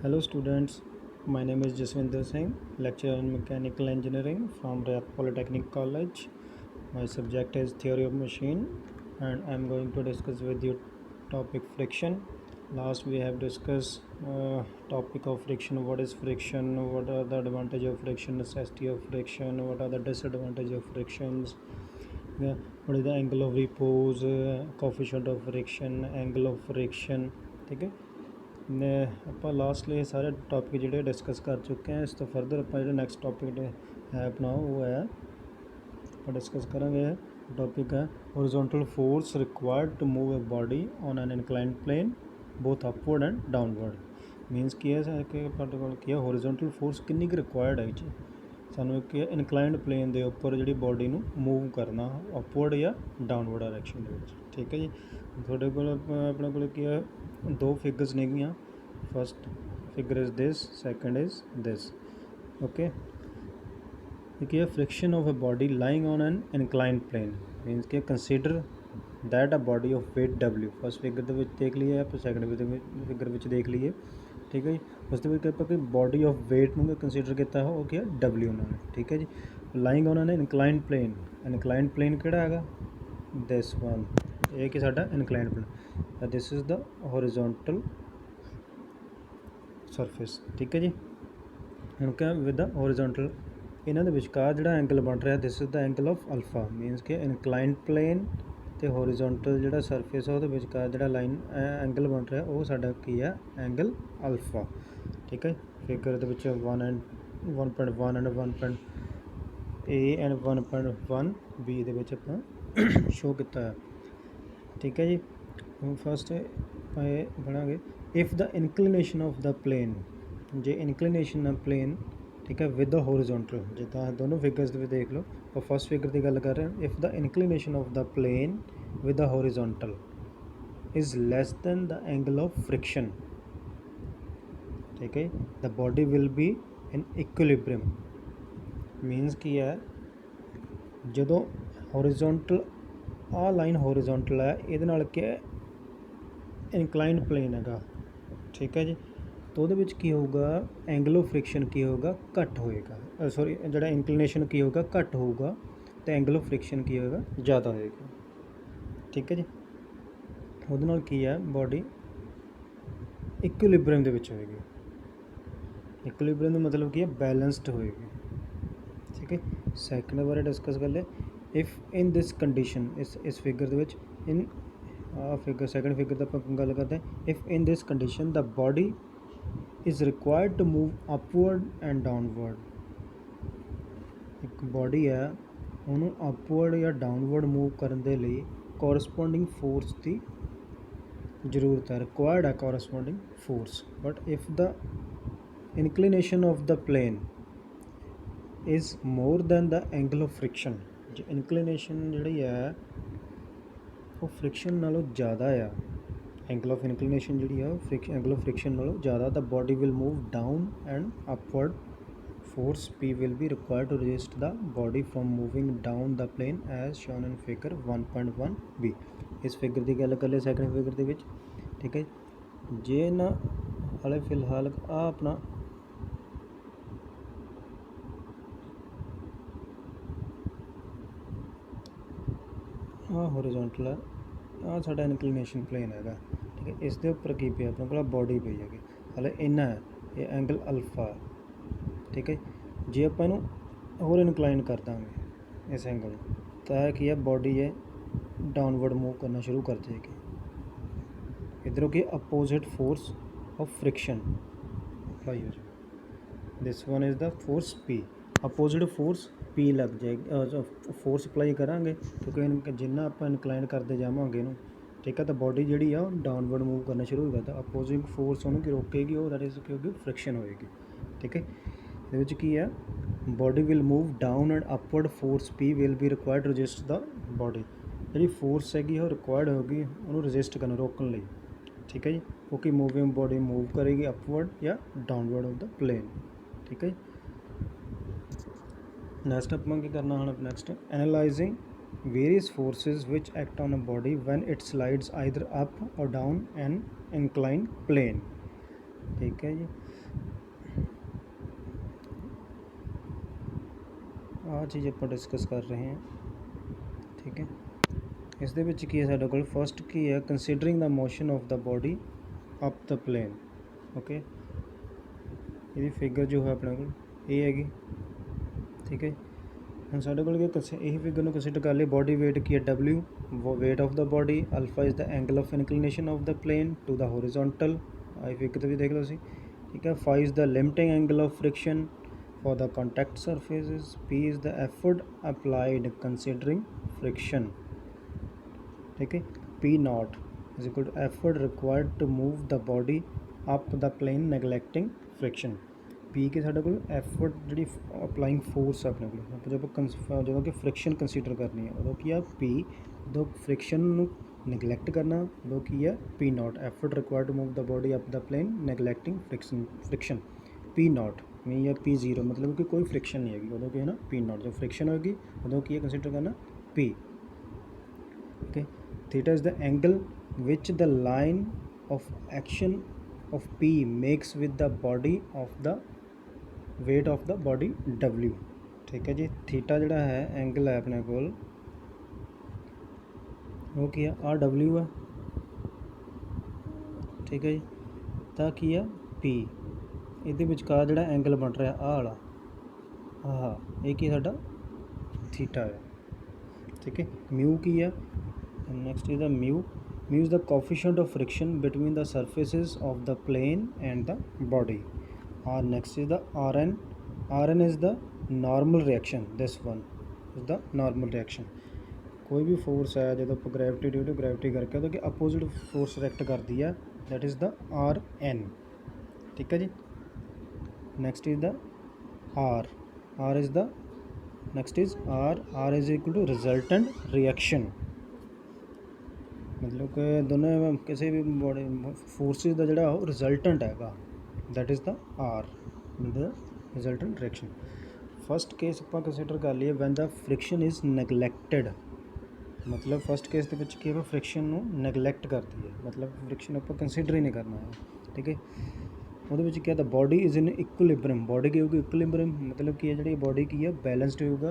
Hello students, my name is Jaswinder Singh, lecturer in Mechanical Engineering from Riyadh Polytechnic College. My subject is Theory of Machine and I am going to discuss with you topic friction. Last we have discussed topic of friction, what is friction, what are the advantage of friction, necessity of friction, what are the disadvantage of frictions, what is the angle of repose, coefficient of friction, angle of friction. ठीक है, ਨੇ ਆਪਾਂ lastly ਸਾਰੇ topic ਜਿਹੜੇ discuss ਕਰ ਚੁੱਕੇ ਹਾਂ। ਇਸ ਤੋਂ ਫਰਦਰ ਆਪਾਂ ਜਿਹੜਾ ਨੈਕਸਟ ਟੌਪਿਕ ਹੈ ਆਪਣਾ ਉਹ ਹੈ ਆਪਾਂ ਡਿਸਕਸ ਕਰਾਂਗੇ। ਟੌਪਿਕ ਹੈ horizontal force required to move a body on an inclined plane both upward and downward. Means ਕੀ ਹੈ ਕਿ ਸਾਡੇ ਕੋਲ ਕੀ ਹੈ ਹੋਰੀਜ਼ੋਨਟਲ ਫੋਰਸ ਕਿੰਨੀ ਕੁ ਰਿਕੁਆਇਰਡ ਹੈ ਜੀ ਸਾਨੂੰ ਇੱਕ ਇਨਕਲਾਈਨਡ ਪਲੇਨ ਦੇ ਉੱਪਰ ਜਿਹੜੀ ਬੋਡੀ ਨੂੰ ਮੂਵ ਕਰਨਾ ਅਪਵਰਡ ਜਾਂ ਡਾਊਨਵਰਡ ਡਾਇਰੈਕਸ਼ਨ ਦੇ ਵਿੱਚ। ਠੀਕ ਹੈ ਜੀ, ਤੁਹਾਡੇ ਕੋਲ ਆਪਣੇ ਕੋਲ ਕੀ ਹੈ ਦੋ ਫਿਗਰਸ ਨੇਗੀਆਂ। First figure is this, second is this. Okay, देखिए friction of a body lying on an inclined plane means कि consider that a body of weight W। First figure ਦੇ ਵਿੱਚ ਦੇਖ ਲਈਏ ਆਪਾਂ, ਸੈਕੰਡ ਫਿਗਰ ਵਿੱਚ ਦੇਖ ਲਈਏ। ਠੀਕ ਹੈ ਜੀ, ਉਸ ਦੇ ਵਿੱਚ ਆਪਾਂ ਕਿ ਬੋਡੀ ਆਫ ਵੇਟ ਨੂੰ ਕੰਸੀਡਰ ਕੀਤਾ ਹੈ ਉਹ ਕੀ ਹੈ W ਉਹਨਾਂ ਨੇ। ਠੀਕ ਹੈ ਜੀ, lying on an inclined plane. Inclined plane ਕਿਹੜਾ ਹੈਗਾ ਦਿਸ ਵਨ, ਇਹ ਕਿ ਸਾਡਾ inclined plane. This is the horizontal surface. ਠੀਕ ਹੈ ਜੀ, ਹੁਣ ਕਿਆ ਵਿਦ ਦਾ ਹੋਰੀਜ਼ੋਨਟਲ ਇਹਨਾਂ ਦੇ ਵਿਚਕਾਰ ਜਿਹੜਾ ਐਂਗਲ ਬਣ ਰਿਹਾ ਦਿਸ is the angle of alpha. Means ਕਿ ਇਨਕਲਾਈਨਡ ਪਲੇਨ ਅਤੇ ਹੋਰੀਜ਼ੋਨਟਲ ਜਿਹੜਾ ਸਰਫੇਸ ਆ ਉਹਦੇ ਵਿਚਕਾਰ ਜਿਹੜਾ ਲਾਈਨ ਐਂਗਲ ਬਣ ਰਿਹਾ ਉਹ ਸਾਡਾ ਕੀ ਆ ਐਂਗਲ ਅਲਫਾ। ਠੀਕ ਹੈ, ਫਿਗਰ ਦੇ ਵਿੱਚ 1 and 1.1 and 1. A and 1.1 B ਦੇ ਵਿੱਚ ਆਪਾਂ ਸ਼ੋਅ ਕੀਤਾ ਹੈ। ਠੀਕ ਹੈ ਜੀ, ਹੁਣ ਫਸਟ ਆਪਾਂ ਇਹ ਬਣਾਂਗੇ if the inclination of the plane, ਜੇ ਇਨਕਲੀਨੇਸ਼ਨ ਆ ਪਲੇਨ ਠੀਕ ਹੈ ਵਿਦ ਦ ਹੋਰੀਜ਼ੋਨਟਲ, ਜਿੱਦਾਂ ਦੋਨੋਂ ਫਿਗਰਸ ਦੇ ਵਿੱਚ ਦੇਖ ਲਓ। ਆਪਾਂ ਫਸਟ ਫਿਗਰ ਦੀ ਗੱਲ ਕਰ ਰਹੇ ਹਾਂ। If the inclination of the plane with the horizontal is less than the angle of friction, ਠੀਕ ਹੈ, the body will be in equilibrium. Means ਕੀ ਹੈ ਜਦੋਂ ਹੋਰੀਜ਼ੋਨਟਲ ਆਹ ਲਾਈਨ ਹੋਰੀਜ਼ੋਨਟਲ ਹੈ ਇਹਦੇ ਨਾਲ ਕੀ ਇਨਕਲਾਈਨਡ ਪਲੇਨ ਹੈਗਾ। ਠੀਕ ਹੈ ਜੀ, ਤਾਂ ਉਹਦੇ ਵਿੱਚ ਕੀ ਹੋਊਗਾ ਐਂਗਲ ਆਫ ਫ੍ਰਿਕਸ਼ਨ ਕੀ ਹੋਊਗਾ ਘੱਟ ਹੋਏਗਾ। ਸੌਰੀ ਜਿਹੜਾ ਇਨਕਲੀਨੇਸ਼ਨ ਕੀ ਹੋਊਗਾ ਘੱਟ ਹੋਊਗਾ ਅਤੇ ਐਂਗਲ ਆਫ ਫ੍ਰਿਕਸ਼ਨ ਕੀ ਹੋਏਗਾ ਜ਼ਿਆਦਾ ਹੋਏਗਾ। ਠੀਕ ਹੈ ਜੀ, ਉਹਦੇ ਨਾਲ ਕੀ ਹੈ ਬੋਡੀ ਇਕੁਇਲਿਬਰੀਅਮ ਦੇ ਵਿੱਚ ਹੋਏਗੀ। ਇਕੁਇਲਿਬਰੀਅਮ ਦਾ ਮਤਲਬ ਕੀ ਹੈ ਬੈਲੈਂਸਡ ਹੋਏਗੀ। ਠੀਕ ਹੈ, ਸੈਕਿੰਡ ਬਾਰੇ ਡਿਸਕਸ ਕਰ ਲਿਆ। ਇਫ ਇਨ ਦਿਸ ਕੰਡੀਸ਼ਨ ਇਸ ਫਿਗਰ ਦੇ ਵਿੱਚ ਇਨ ਫਿਗਰ ਸੈਕਿੰਡ ਫਿਗਰ ਦਾ ਆਪਾਂ ਗੱਲ ਕਰਦੇ ਹਾਂ। If in this condition the body is required to move upward and downward. ਇੱਕ ਬੋਡੀ ਹੈ ਉਹਨੂੰ ਅਪਵਰਡ ਜਾਂ ਡਾਊਨਵਰਡ ਮੂਵ ਕਰਨ ਦੇ ਲਈ ਕੋਰਸਪੋਂਡਿੰਗ ਫੋਰਸ ਦੀ ਜ਼ਰੂਰਤ ਹੈ, ਰਿਕੁਆਇਰਡ ਹੈ corresponding force. But if the inclination of the plane is more than the angle of friction, ਜੇ ਇਨਕਲੀਨੇਸ਼ਨ ਜਿਹੜੀ ਹੈ ਉਹ ਫ੍ਰਿਕਸ਼ਨ ਨਾਲੋਂ ਜ਼ਿਆਦਾ ਆ, ਐਂਗਲ ਆਫ ਇਨਕਲੀਨੇਸ਼ਨ ਜਿਹੜੀ ਆ ਐਂਗਲ ਆਫ ਫ੍ਰਿਕਸ਼ਨ ਨਾਲੋਂ ਜ਼ਿਆਦਾ, the body will move down and upward force P will be required to resist the body from moving down the plane as shown in figure 1.1 B। ਇਸ figure ਦੀ ਗੱਲ ਕਰ ਲਿਆ second figure ਦੇ ਵਿੱਚ। ਠੀਕ ਹੈ, ਜੇ ਨਾ ਹਾਲੇ ਫਿਲਹਾਲ ਆ ਆਪਣਾ ਆਹ ਹੋਰੀਜ਼ੋਨਟਲ ਹੈ, ਆਹ ਸਾਡਾ ਇਨਕਲੀਨੇਸ਼ਨ ਪਲੇਨ ਹੈਗਾ। ਠੀਕ ਹੈ, ਇਸ ਦੇ ਉੱਪਰ ਕੀ ਪਿਆ ਆਪਣੇ ਕੋਲ ਬੋਡੀ ਪਈ ਹੈਗੀ, ਹਾਲੇ ਇੰਨਾ ਹੈ ਇਹ ਐਂਗਲ ਅਲਫਾ। ਠੀਕ ਹੈ, ਜੇ ਆਪਾਂ ਇਹਨੂੰ ਹੋਰ ਇਨਕਲਾਈਨ ਕਰ ਦਾਂਗੇ ਇਸ ਐਂਗਲ ਨੂੰ ਤਾਂ ਕੀ ਹੈ ਬੋਡੀ ਹੈ ਡਾਊਨਵਰਡ ਮੂਵ ਕਰਨਾ ਸ਼ੁਰੂ ਕਰ ਜਾਏਗੀ। ਇੱਧਰੋਂ ਕੀ opposite force of friction apply ਹੋ ਜਾਏ। This one is the force P, opposite force P ਲੱਗ ਜਾਏਗੀ, ਫੋਰਸ ਅਪਲਾਈ ਕਰਾਂਗੇ ਕਿਉਂਕਿ ਜਿੰਨਾ ਆਪਾਂ ਇਨਕਲਾਈਨ ਕਰਦੇ ਜਾਵਾਂਗੇ ਇਹਨੂੰ ਠੀਕ ਹੈ ਤਾਂ ਬੋਡੀ ਜਿਹੜੀ ਆ ਉਹ ਡਾਊਨਵਰਡ ਮੂਵ ਕਰਨਾ ਸ਼ੁਰੂ ਹੋ ਜਾਂਦਾ। ਅਪੋਜ਼ਿੰਗ ਫੋਰਸ ਉਹਨੂੰ ਕੀ ਰੋਕੇਗੀ, ਉਹ ਦੈਟ ਇਜ਼ ਕੀ ਹੋਊਗੀ ਫ੍ਰਿਕਸ਼ਨ ਹੋਏਗੀ। ਠੀਕ ਹੈ, ਇਹਦੇ ਵਿੱਚ ਕੀ ਹੈ body will move down and upward force P will be required to resist the body. ਜਿਹੜੀ ਫੋਰਸ ਹੈਗੀ ਉਹ ਰਿਕੁਆਇਰਡ ਹੋਊਗੀ ਉਹਨੂੰ ਰਜਿਸਟ ਕਰਨ ਰੋਕਣ ਲਈ। ਠੀਕ ਹੈ ਜੀ, ਉਹ ਕੀ ਮੂਵਿੰਗ ਬੋਡੀ ਮੂਵ ਕਰੇਗੀ ਅਪਵਰਡ ਜਾਂ ਡਾਊਨਵਰਡ ਆਫ ਦਾ ਪਲੇਨ। ਠੀਕ ਹੈ ਜੀ, ਨੈਕਸਟ ਆਪਾਂ ਕੀ ਕਰਨਾ ਹੁਣ next ਐਨਾਲਾਈਜ਼ਿੰਗ various forces which act on a body when it slides either up or down an inclined plane। ठीक है जी। ਆਹ ਚੀਜ਼ ਆਪਾਂ ਡਿਸਕਸ ਕਰ ਰਹੇ ਹਾਂ, ਠੀਕ ਹੈ। ਇਸ ਦੇ ਵਿੱਚ ਕੀ ਹੈ ਸਾਡੇ ਕੋਲ, ਫਸਟ ਕੀ ਹੈ, considering the motion of the body up the plane. Okay, ਇਹਦੀ ਫਿਗਰ ਜੋ ਹੈ ਆਪਣੇ ਕੋਲ ਇਹ ਹੈਗੀ, ਠੀਕ ਹੈ। ਹੁਣ ਸਾਡੇ ਕੋਲ ਇਹੀ ਫਿਗਰ ਨੂੰ ਕੰਸੀਡਰ ਕਰ ਲਈ। ਬੋਡੀ ਵੇਟ ਕੀ ਹੈ, W, weight of the body. Alpha is the angle of inclination of the plane to the horizontal, ਆਈ ਫਿਗਰ ਤੇ ਵੀ ਦੇਖ ਲਓ ਸੀ, ਠੀਕ ਹੈ। Phi is the limiting angle of friction for the contact surfaces. P is the effort applied considering friction, ठीक है। P naught is equal to effort required to move the body up the plane neglecting friction। P के साढ़े कोल effort जी applying force अपने को जब कि friction consider करनी है उदों की है P, उदों friction नू neglect करना उदों की है P naught, effort required to move the body up the plane neglecting friction। P naught या P0 मतलब कि कोई फ्रिक्शन नहीं हैगी उदों की है ना P naught। जब फ्रिक्शन होगी उदों की है कंसीडर करना P, okay. Theta is the angle which the line of action of P makes with the body of the weight of the body W, ठीक है जी। थीटा जोड़ा है एंगल है अपने कोल वो की है आ W है, ठीक है जी। तो की है P, ਇਹਦੇ ਵਿਚਕਾਰ ਜਿਹੜਾ ਐਂਗਲ ਬਣ ਰਿਹਾ ਆਹ ਵਾਲਾ, ਆਹ ਇਹ ਕੀ ਸਾਡਾ ਥੀਟਾ ਹੈ, ਠੀਕ ਹੈ। ਮਿਊ ਕੀ ਹੈ, next is the mu is the coefficient of friction between the surfaces of the plane and the body. R next is the R N is the normal reaction, this one is the normal reaction. ਕੋਈ ਵੀ force ਹੈ ਜਦੋਂ ਆਪਾਂ gravity due to gravity ਕਰਕੇ ਉਹਦਾ ਕਿ opposite force react ਕਰਦੀ ਹੈ, ਦੈਟ ਇਜ਼ ਦਾ ਆਰ ਐਨ, ਠੀਕ ਹੈ ਜੀ। next is the r is the next is r is equal to resultant reaction। मतलब कि दोनों किसी भी बॉडी फोर्सेस का जोड़ा रिजल्टेंट हैगा, that is the r, the resultant reaction. First case आप कंसीडर कर लिए वैन द फ्रिक्शन इज़ नैगलैक्टेड, मतलब फस्ट केस के की फ्रिक्शन नैगलैक्ट करती है, मतलब फ्रिक्शन आप कंसीडर ही नहीं करना है, ठीक है। ਉਹਦੇ ਵਿੱਚ क्या the body is in equilibrium, body की होगी इक्विलिब्रियम मतलब कि जी बॉडी की है बैलेंसड होगा,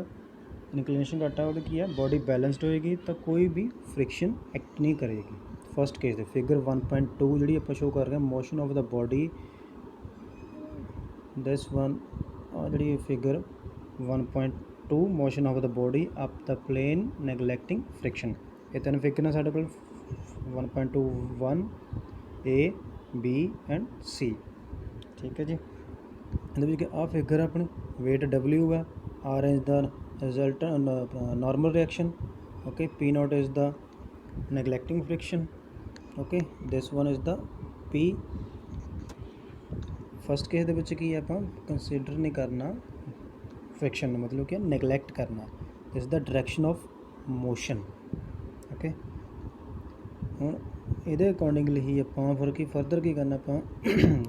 इनक्लिनेशन घट है की है बॉडी बैलेंसड होएगी तो कोई भी फ्रिक्शन एक्ट नहीं करेगी। फस्ट केस दे फिगर 1.2 जी आप शो कर रहे हैं motion of the body, this one जी figure 1.2 motion of the body up the plane neglecting friction. ये तीन फिगर ने साढ़े को 1.2 1 A B एंड C, ठीक है जी। ये आ फिगर है अपनी वेट W है, R is the result normal reaction, okay. P nought is the neglecting friction, okay. This one is the P। First case दे विच की आप कंसीडर नहीं करना फ्रिक्शन, मतलब कि नेगलैक्ट करना, this the direction of motion, okay. हुण ਇਹਦੇ ਅਕॉर्डिंगली ही ਆਪਾਂ फिर की फर्दर की करना ਆਪਾਂ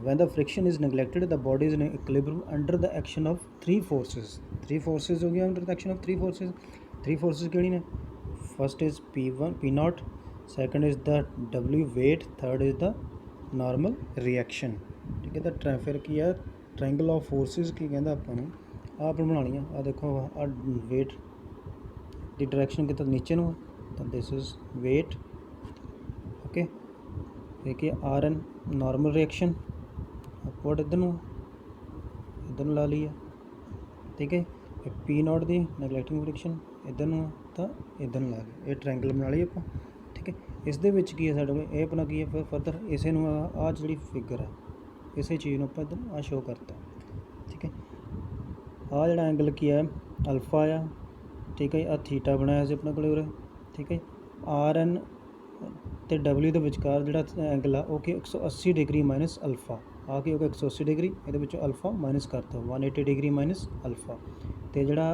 when the friction is neglected the body is in equilibrium under the action of three forces हो गया under the action of three forces ਕਿਹੜੀ ਨੇ, first is P naught, second is the W weight, third is the normal reaction, ठीक है। तो फिर की है ट्रायंगल ऑफ फोर्सेस की कहता ਆਪਾਂ ਨੂੰ आप बनानी है। आ देखो आ वेट की डायरैक्शन कितना नीचे ਨੂੰ तो दिस इज़ वेट, ओके। देखिए R N normal reaction upward इधर ला लिया, ठीक है। P nought the neglecting friction इधर तो इधर ला लिया, ये ट्रायंगल बना लिए आप, ठीक है। इस दे विच की है साढ़े को ये अपना की है फिर फर्दर इसे आ जी फिगर है इस चीज़ को आप इधर आ शो करता, ठीक है। आ जो एंगल की है अल्फा आ, ठीक है। आ थीटा बनाया से अपने को, ठीक है। आर एन तो W के विचकार जो एंगल आ वो कि 180 डिग्री माइनस अल्फा आ के होगा 180 डिग्री, ये अल्फा माइनस करता 180 डिग्री माइनस अल्फा, तो जोड़ा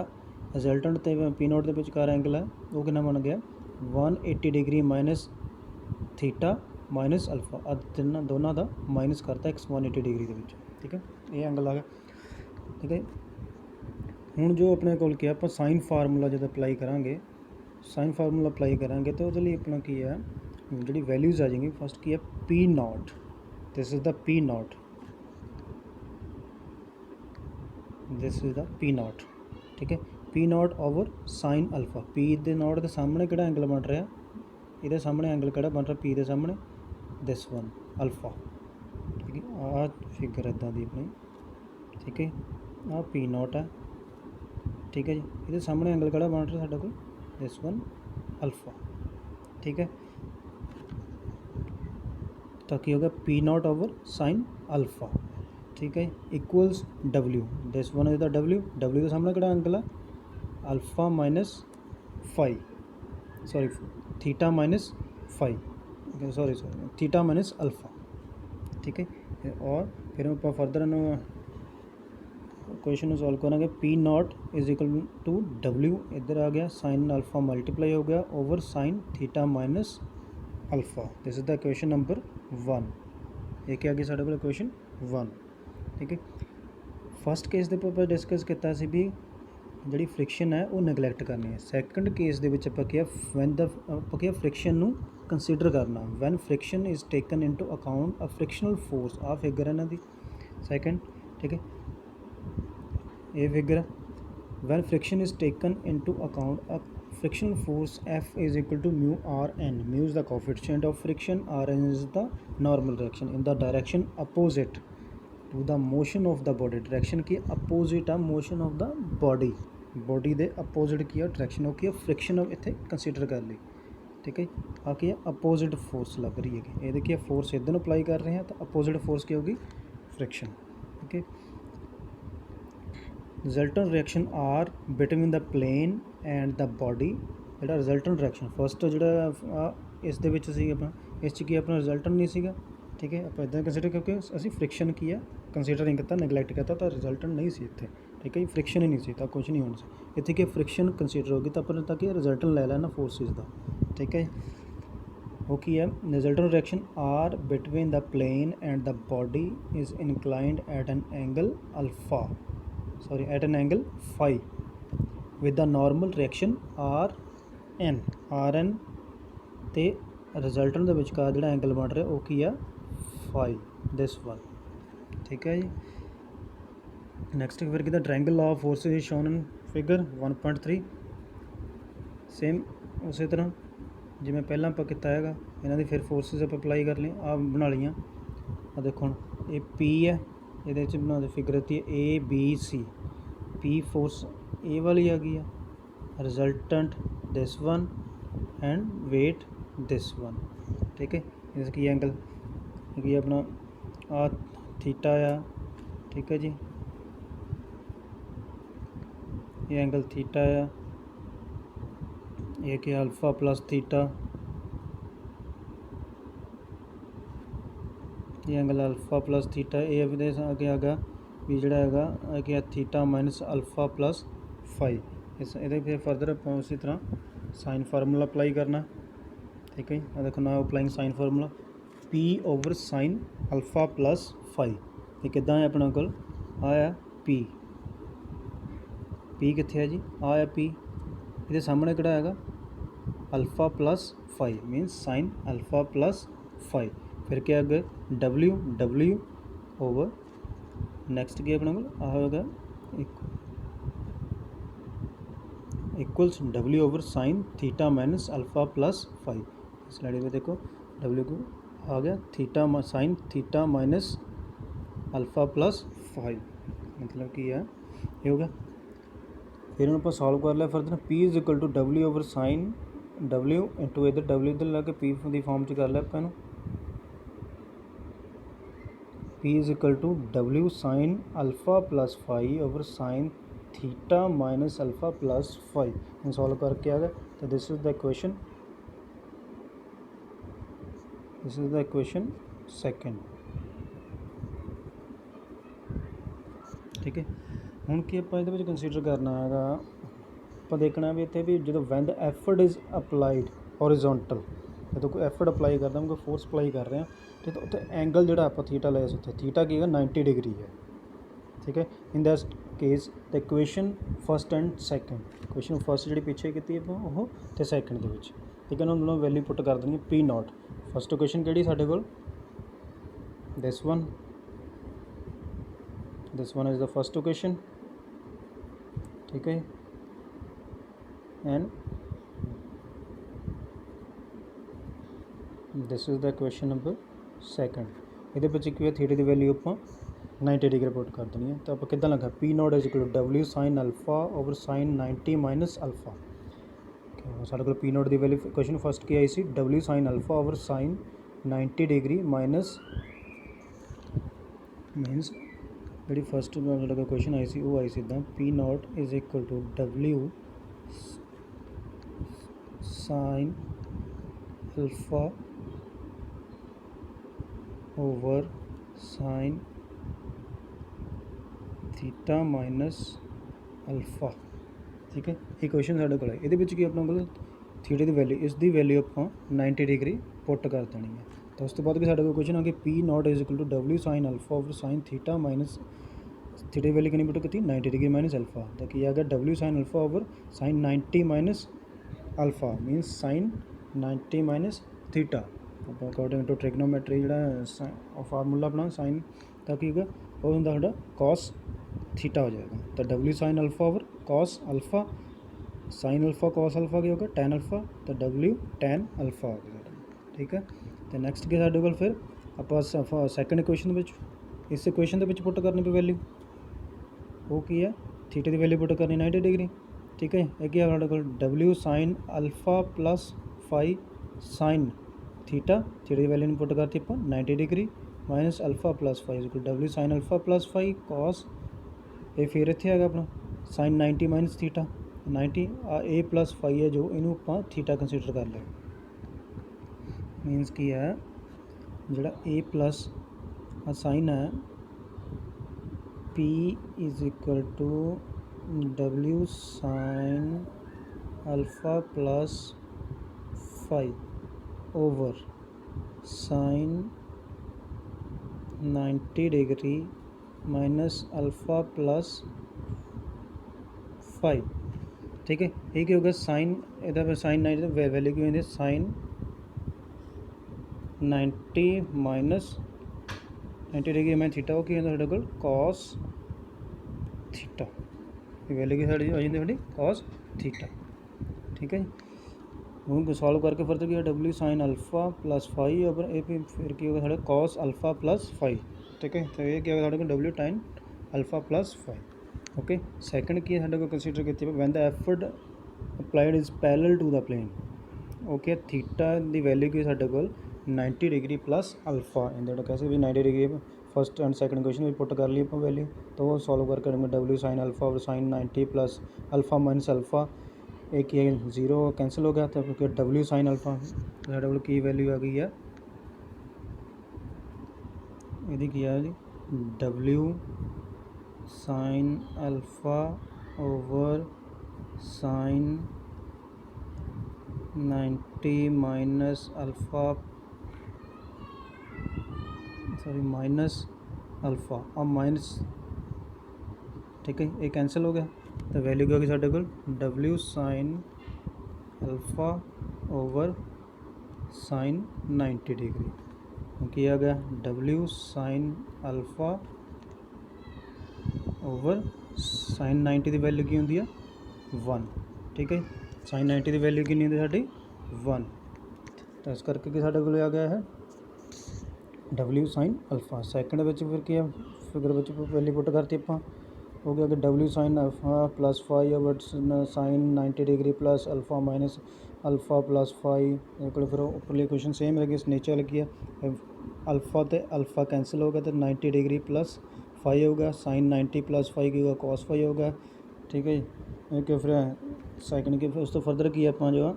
रिजल्टेंट तो P नॉट के विचकार एंगल है वो कि बन गया 180 degree minus theta minus alpha, आ दोनों का माइनस करता 180 डिग्री के, ठीक है। ये एंगल आ गया, ठीक है। हुण जो अपने को क्या आप साइन फार्मूला जो अप्लाई करांगे, साइन फार्मूला अप्लाई करांगे तो वो अपना की है जी वैल्यूज़ आ जाएंगी। फस्ट की है P not, this is the P not, this is the P not. ठीक है, P nought over sine alpha. P they not के सामने किहड़ा एंगल बन रहा, ये सामने एंगल किहड़ा बन रहा पी के सामने, दिस वन अल्फा। ठीक है, आ फिगर इदां दी अपनी। ठीक है, आ पी नॉट है। ठीक है जी, ये सामने एंगल किहड़ा बन रहा साडा कोल, दिस वन अल्फा। ठीक है, तो की होगा P nought over sine alpha. ठीक है, equals W, this one is the W. W के सामने किहड़ा एंगल है, alpha minus five, sorry theta minus five, sorry theta minus alpha. ठीक है, और फिर आप फर्दर क्वेश्चन सॉल्व करेंगे। P nought is equal to W, इधर आ गया साइन अल्फा मल्टीप्लाई हो गया over sine theta minus alpha. This is the question number 1। ये क्या आ गया साढ़े को क्वेश्चन 1। ठीक है, फस्ट केस के उपर डिस्कस किया सी भी जी फ्रिक्शन है वो नैगलैक्ट करनी है। सैकेंड केस के क्या वैन द क्या फ्रिक्शन नू कंसीडर करना, when friction is taken into account a frictional force. आ फिगर है इन्हों की सैकेंड। ठीक है, ये फिगर है, when friction is taken into account a frictional force F is equal to mu R N. Mu is the coefficient of friction, R N is the normal direction in the direction opposite to the motion of the body. Direction की opposite आ motion of the body, body के opposite की direction वो की friction इतने consider कर ली। ठीक है, आ की अपोजिट फोर्स लग रही है, ये देखिए फोर्स इधर अप्लाई कर रहे हैं तो अपोजिट फोर्स क्या होगी, फ्रिक्शन। ठीक है, resultant reaction R between the plane and the body. जो रिजल्टेंट रिएक्शन फस्ट जो इस अपना इस की अपना रिजल्टेंट नहीं सीगा। ठीक है, आप इदा कंसीडर क्योंकि असी फ्रिक्शन की है कंसीडर नहीं किया, नैगलैक्ट किया, तो रिजल्टेंट नहीं सी इतने। ठीक है, फ्रिक्शन ही नहीं सी, तो कुछ नहीं होना सी इतने कि फ्रिक्शन कंसीडर होगी तो अपने तक रिजल्टेंट ले लेना फोर्सिस का। ठीक है, वो की है resultant reaction R between the plane and the body is inclined at an angle alpha, sorry at an angle five with the normal reaction R N ते रिजल्टेंट के विचकार जो एंगल बन रहा वो की है फाइव, दिस वन। ठीक है जी, नैक्सट फिर कहता triangle law of forces is shown in figure 1.3। Same उस तरह जिमें पहला आप किया है, इन्हों की फिर फोर्सिस आप अप्लाई कर ली, आ बना लिया। आ देखो हम ये पी है, ये बना फिगर दी है A B C, P force ए वाली आ गई है, resultant this one and weight this one. ठीक है, इस की एंगल की अपना आ थीटा आ। ठीक है जी, ये एंगल थीटा आ, ये क्या अल्फा प्लस थीटा, ये एंगल अल्फा प्लस थीटा। ये आगे आगा भी जोड़ा है कि theta minus alpha plus five. इस फिर फर्दर आप उसी तरह साइन फार्मूला अप्लाई करना। ठीक है, देखो ना applying sine formula P over sine alpha plus five. ये किदा है अपने को आया पी, पी कितने है जी, आया पी, ये सामने किहड़ा है alpha plus five मीनस sign alpha plus five. फिर क्या अगे डब्ल्यू, डब्ल्यू ओवर नैक्सट क्या अपने को आ होगा equals W over sine theta minus alpha plus five. Slide में देखो डब्ल्यू को आ गया theta sine theta minus alpha plus five, मतलब कि है ये हो गया। फिर आप सॉल्व कर लिया further, P is equal to W over sine W into इधर डब्ल्यू इधर लगे पी की फॉर्म च कर लिया अपन, P is equal to W sine alpha plus five over sine theta minus alpha plus phi. Solve करके आ गया, तो this is the equation, this is the equation second. ठीक है, हुण की आप ये कंसीडर करना है, आप देखना भी इतने भी जो van the effort is applied horizontal, जो कोई एफर्ट अप्लाई करता हम कोई फोर्स अप्लाई कर रहे हैं, ठीक है, उत्ते एंगल जो आप थीटा लाया उत्थे थीटा की है 90 डिग्री है। ठीक है, in that case the equation first and second, equation first जी पिछे की वो तो सैकेंड के, ठीक है ना, दोनों वैल्यू पुट कर देनी पी नॉट। फस्ट इक्वेशन कि साढ़े को this one is the first equation, ठीक है। And this is the question number second. ये की है थीटा की वैल्यू आप 90 डिग्री पुट कर देनी है। तो आप कि लगा P nought is equal to W sine alpha over sine 90 minus alpha. साढ़े को पी नॉट की वैल्यू क्वेश्चन फस्ट की आई सी W sine alpha over sine 90 degree minus means जी फस्ट जो क्वेश्चन आई सी वो आई सी P nought is equal to W sine alpha over sine theta minus alpha. ठीक है, ये क्वेश्चन साढ़े को ये अपने को थीटा की वैल्यू इसकी वैल्यू आप 90 डिग्री पुट कर देनी है। तो उस तो बाद साढ़े को क्वेश्चन आ गया P nought is equal to W sine alpha over sine theta minus theta की वैल्यू कितनी पुट की 90 डिग्री माइनस अल्फा। तो कि आ गया W sine alpha over sine 90 minus alpha minus sine 90 minus theta according to trigonometry जो formula अपना sine का की होगा वो होंगे साढ़ा कॉस थीटा हो जाएगा। तो W sine alpha over cos alpha sign alpha cos alpha क्या होगा टैन अल्फा। तो डबल्यू टैन अल्फा हो गया। ठीक है, तो नैक्सट क्या साढ़े को फिर आप सैकेंड क्वेश्चन इस क्वेश्चन के पुट करनी पे वैल्यू वो की है थीटा की वैल्यू पुट करनी 90 डिग्री। ठीक है, एक साढ़े को W sine alpha plus phi sine theta theta की वैल्यू पुट करती आप 90 degree minus alpha plus phi W sine alpha plus phi cos ये फिर इतने है अपना साइन 90 माइनस थीटा 90 ए प्लस फाई है जो इनू आप थीटा कंसीडर कर लिया मीनस की है जोड़ा ए प्लस साइन है P is equal to W sine alpha plus five over sine 90 degree minus alpha plus five. ठीक है, ये क्या होगा साइन इधर पर साइन 90 वैल्यू की होती साइन 90 माइनस 90 डिग्री में थीटा वो की साढ़े को कॉस थीटा वैल्यू की साड़ी आ जाती कॉस थीटा। ठीक है, हूँ सॉल्व करके फिर क्या W sine alpha plus five और ए फिर की होगा साढ़े कॉस अल्फा प्लस फाइव। ठीक है, तो ये क्या होगा साढ़े को W sine alpha plus five. Okay, second की साढ़े को कंसीडर की when the effort applied is parallel to the plane. Okay, theta की वैल्यू की साढ़े को 90 डिग्री प्लस अल्फा इन कैसे भी 90 degree first and second question भी पुट कर ली आप वैल्यू। तो वो सॉल्व करके डबल्यू साइन अल्फा और sine 90 plus alpha minus alpha एक ये जीरो कैंसिल हो गया था क्योंकि डबल्यू साइन अल्फा साढ़े को की वैल्यू आ गई है यदि किया है जी W sine alpha over sine 90 minus alpha sorry minus alpha और माइनस। ठीक है, ये कैंसिल हो गया तो वैल्यू क्या होगी साढ़े को W sine alpha over sine 90 degree किया गया W sine alpha over sine 90 की वैल्यू की होंगी है 1। ठीक है, साइन 90 की वैल्यू की होंगी साड़ी 1। तो इस करके कि साढ़े को आ गया है डबल्यू साइन अल्फा। सैकेंड फिर क्या फिगर वैल्यू पुट करती आप हो गया कि W sine alpha plus five but sine 90 degree plus alpha minus alpha plus five फिर उपरली क्वेश्चन सेम लगी नीचे लगी है अल्फा तो अल्फा कैंसिल हो गया तो 90 डिग्री प्लस फाइव होगा साइन 90 प्लस फाइव की होगा कॉस फाइव होगा। ठीक है, एक फिर सैकेंड की उस तो फर्दर की आप जो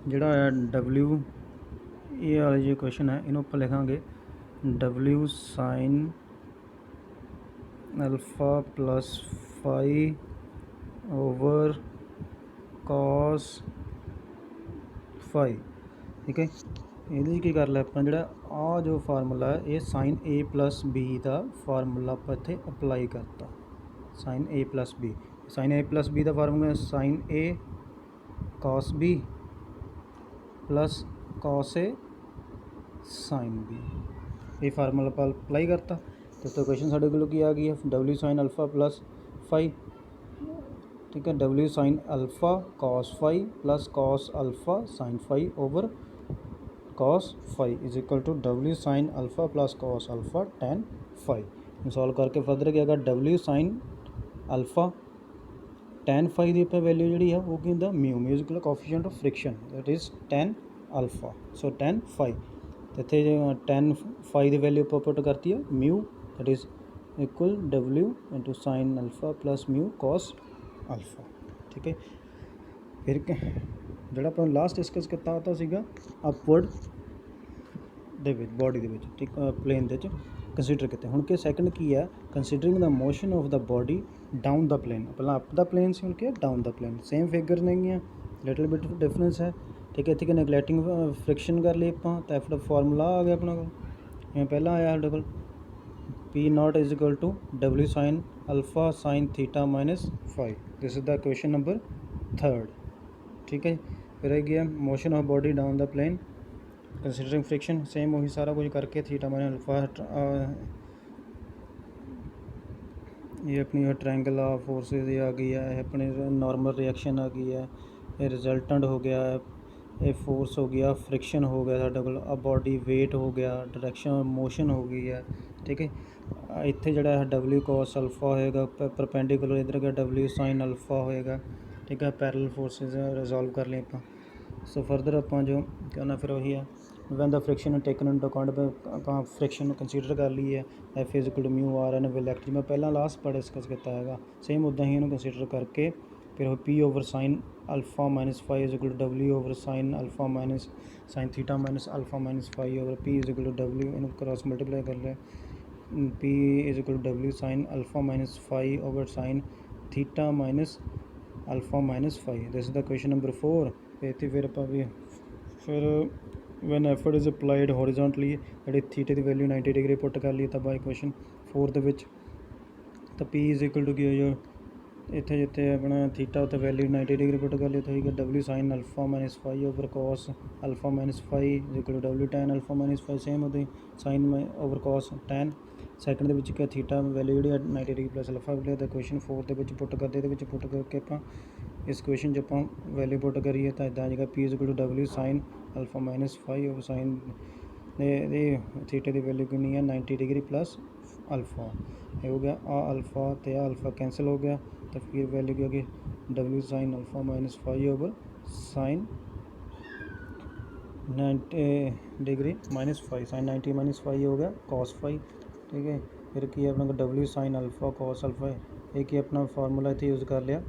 जोड़ा डबल्यू ये वाला जो क्वेश्चन है इन्हों पर लिखांगे W sine alpha plus five over cos phi. ठीक है, ये की कर लिया अपना जोड़ा आ जो फार्मूला है ये साइन ए प्लस बी का फार्मूला आप इतने अप्लाई करता साइन ए प्लस बी। साइन ए प्लस बी का formula sign A cos B plus cos A sine B ये फार्मूला पर अप्लाई करता। तो क्वेश्चन साढ़े को की आ गई है W sin alpha plus phi, ठीक है, W sin alpha cos phi plus cos alpha sin phi over cos phi is equal to W sin alpha plus cos alpha tan phi. Solve करके further क्या होगा, W sin alpha tan phi की आप value जी है वो की होंगे mu, mu is equal coefficient of friction that is tan alpha, so tan phi तो इतने tan फाई की वैल्यू आप पुट करती है mu that is equal W into sine alpha plus mu cos alpha, ठीक है। फिर जो आप लास्ट डिस्कस किया तो सीगा अपवर्ड दे बॉडी के ठीक प्लेन के कंसीडर किए। हुण कि सैकेंड की है considering the motion of the body down the plane, पहला अप द प्लेन से हुण कि down the plane, same figure नहीं है, लिटल बिट डिफरेंस है, ठीक है। इतने नैगलैक्टिंग फ्रिक्शन कर ली आप तो एफ फॉर्मूला आ गया अपने को, जिवें पहला आया साडे कोल P nought is equal to W sine alpha sine theta minus phi, this is the question number 3, ठीक है। फिर है गया motion of body down the plane considering friction, same वही सारा कुछ करके थीटा माइनस अल्फा, ये अपनी ट्रायंगल ऑफ फोर्सेस ये आ गई है, अपने नॉर्मल रिएक्शन आ गई है, ये रिजल्टेंट हो गया है, ये फोर्स हो गया, फ्रिक्शन हो गया साढ़े को, अब बॉडी वेट हो गया, डायरेक्शन मोशन हो गई है, ठीक है। इत्थे जड़ा W cos अल्फा होएगा परपेंडिकुलर, इधर का W sin अल्फा होएगा, ठीक है। पैरेलल फोर्सेस रिजॉल्व कर लें आप। सो फर्दर आप जो करना फिर वही है when the friction taken into account, आप फ्रिक्शन कंसीडर कर ली है F is equal to mu R N will act, मैं पहला लास्ट पर डिस्कस किया है, सेम उदा ही इन्होंने कंसीडर करके फिर P over sine alpha minus phi is equal to W over sine alpha minus sine theta minus alpha minus phi over P is equal to W, इन्होंने क्रॉस मल्टीप्लाई कर लिया, P is equal to W sine alpha minus phi over sine theta minus alpha minus phi, this is the question number 4। फिर आप भी फिर when effort is applied horizontally जी थीटे की वैल्यू 90 डिग्री पुट कर ली, तब क्वेश्चन 4 तो P इज इक्वल टू की हो इतने जिते अपना थीटा उत्ते वैल्यू 90 डिग्री पुट कर ली, तो ठीक है W sine alpha minus phi over cos alpha minus phi is equal to W tan alpha minus phi, same होती sine over cos tan, second के क्या थीटा वैल्यू जी 90 डिग्री प्लस अल्फा लिया, तो क्वेश्चन 4 के पुट करते put करके आप इस क्वेश्चन च आप वैल्यू पुट करिए तो इदा आ P is equal to W sine alpha minus phi over sine थीटे की वैल्यू कितनी है 90 डिग्री प्लस अल्फा, ये हो गया आ अल्फा तो अल्फा कैंसिल हो गया, तो फिर वैल्यू क्या होगी W sine alpha minus phi over sine 90 degree minus phi, sine 90 minus phi हो गया कॉस फाई, ठीक है। फिर की अपना W sine alpha cos alpha, एक ही अपना फार्मूला इतने यूज़ कर लिया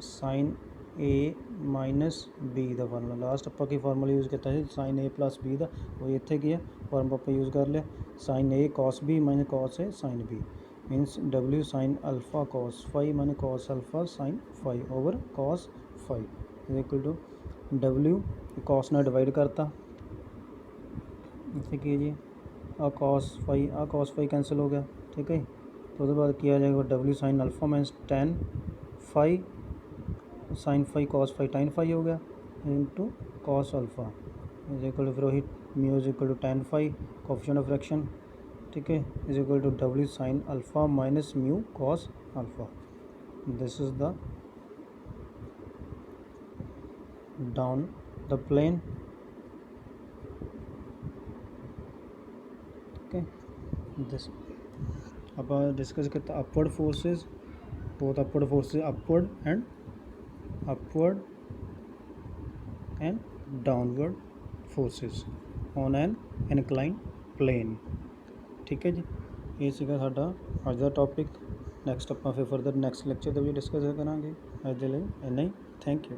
साइन A माइनस B का फार्मूला, लास्ट आप फार्मूला यूज़ किया साइन A प्लस B का, वो इतने की है फार्मूला आप यूज़ कर लिया sine A cos B minus cos A sine B, minus W sine alpha cos phi minus cos alpha sine phi over cos phi is equal to W cos ने divide करता, इतने कीजिए आ cos phi cancel हो गया, ठीक है। तो उसके बाद किया जाएगा W sine alpha minus tan phi sine phi cos phi tan phi हो गया into cos alpha is equal to फिर वही mu is equal to tan phi coefficient of friction, ठीक है, is equal to W sine alpha minus mu cos alpha, this is the down the plane, ठीक है। This अब discuss करते upward forces, both upward forces upward and downward forces on an inclined plane, ठीक है जी। ये सीगा साडा अज का टॉपिक, नैक्सट आप फिर फर्दर नैक्सट लैक्चर भी डिस्कस करांगे। अज दे लई इन्ना ही, थैंक यू।